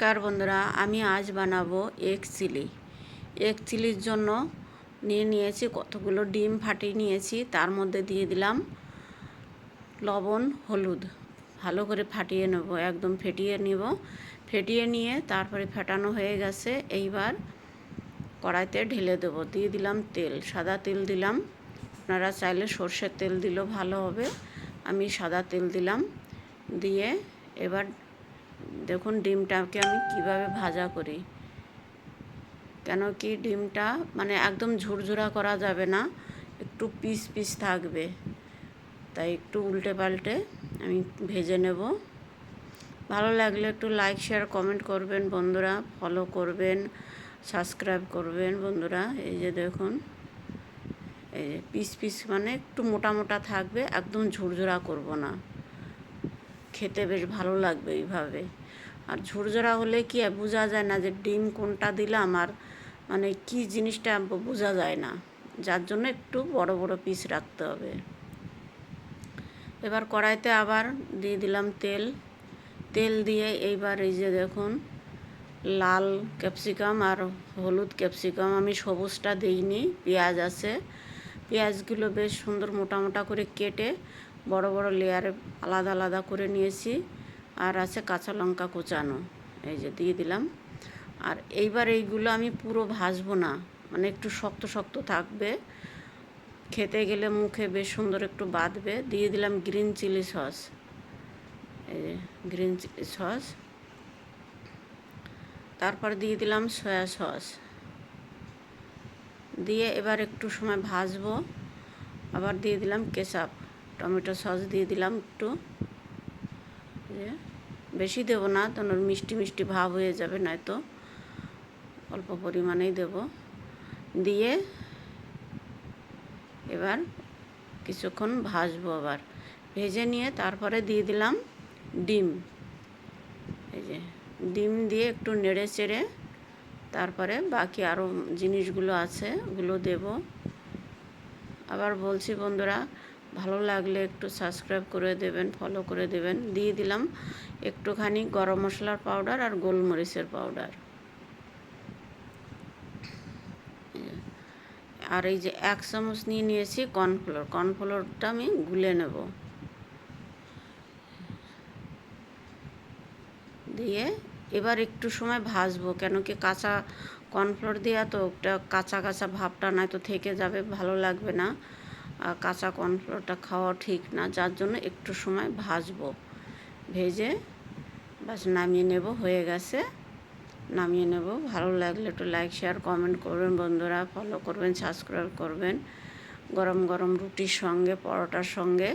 নমস্কার বন্ধুরা, আমি আজ বানাবো এগ চিলি। এগ চিলির জন্য নিয়েছি কতগুলো ডিম ফাটিয়ে নিয়েছি, তার মধ্যে দিয়ে দিলাম লবণ হলুদ। ভালো করে ফাটিয়ে নেব, একদম ফেটিয়ে নেব। ফেটিয়ে নিয়ে তারপরে ফেটানো হয়ে গেছে, এইবার কড়াইতে ঢেলে দেবো। দিয়ে দিলাম তেল, সাদা তেল দিলাম। আপনারা চাইলে সর্ষের তেল দিলেও ভালো হবে, আমি সাদা তেল দিলাম। দিয়ে এবার দেখুন ডিমটাকে আমি কিভাবে ভাজা করি। কেন কি ডিমটা মানে একদম ঝুরঝুরা করা যাবে না, একটু পিস পিস থাকবে, তাই একটু উল্টে পাল্টে আমি ভেজে নেব। ভালো লাগলে একটু লাইক শেয়ার কমেন্ট করবেন বন্ধুরা, ফলো করবেন, সাবস্ক্রাইব করবেন বন্ধুরা। এই যে দেখুন, এই যে পিস পিস মানে একটু মোটা মোটা থাকবে, একদম ঝুরঝুরা করব না, খেতে বেশ ভালো লাগবে এইভাবে। আর ঝুরঝুরা হলে কি বোঝা যায় না যে ডিম কোনটা দিলাম, আর মানে কি জিনিসটা বোঝা যায় না, যার জন্য একটু বড় বড় পিস রাখতে হবে। এবার কড়াইতে আবার দিয়ে দিলাম তেল। তেল দিয়ে এইবার এই যে দেখুন লাল ক্যাপসিকাম আর হলুদ ক্যাপসিকাম, আমি সবুজটা দিইনি, পেঁয়াজ আছে, পেঁয়াজগুলো বেশ সুন্দর মোটা মোটা করে কেটে বড় বড় লেয়ারে আলাদা আলাদা করে নিয়েছি। আর আছে কাঁচা লঙ্কা কুচানো, এই যে দিয়ে দিলাম। আর এইবার এইগুলো আমি পুরো ভাজবো না, মানে একটু শক্ত শক্ত থাকবে, খেতে গেলে মুখে বেশ সুন্দর একটু বাঁধবে। দিয়ে দিলাম গ্রিন চিলি সস, এই যে গ্রিন চিলি সস। তারপর দিয়ে দিলাম সয়া সস, দিয়ে এবার একটু সময় ভাজবো। আবার দিয়ে দিলাম কেচাপ, টমেটো সস দিয়ে দিলাম একটু, বেশি দেবো না, তখন মিষ্টি মিষ্টি ভাব হয়ে যাবে, নয়তো অল্প পরিমাণেই দেব। দিয়ে এবার কিছুক্ষণ ভাজবো, আবার ভেজে নিয়ে তারপরে দিয়ে দিলাম ডিম। এই যে ডিম দিয়ে একটু নেড়ে চেড়ে তারপরে বাকি আরও জিনিসগুলো আছে ওগুলো দেব। আবার বলছি বন্ধুরা, ভালো লাগলে একটু সাবস্ক্রাইব করে দেবেন, ফলো করে দেবেন। দিয়ে দিলাম একটুখানি গরম মশলার পাউডার আর গোলমরিচের পাউডার। আর এই যে 1 চামচ নিয়েছি কর্নফ্লোর, কর্নফ্লোরটা আমি গুলে নেব। দিয়ে এবার একটু সময় ভাজবো, কেন কি কাঁচা কর্নফ্লোর দেওয়া তো ওটা কাঁচা কাঁচা ভাবটা নয়তো থেকে যাবে, ভালো লাগবে না, আর কাঁচা কর্নফ্লোরটা খাওয়া ঠিক না, যার জন্য একটু সময় ভাজবো। ভেজে বাস নামিয়ে নেব, হয়ে গেছে, নামিয়ে নেব। ভালো লাগলে একটু লাইক শেয়ার কমেন্ট করবেন বন্ধুরা, ফলো করবেন, সাবস্ক্রাইব করবেন। গরম গরম রুটির সঙ্গে, পরোটার সঙ্গে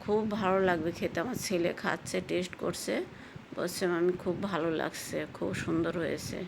খুব ভালো লাগবে খেতে। আমার ছেলে খাচ্ছে, টেস্ট করছে, বলছে আমি খুব ভালো লাগছে, খুব সুন্দর হয়েছে।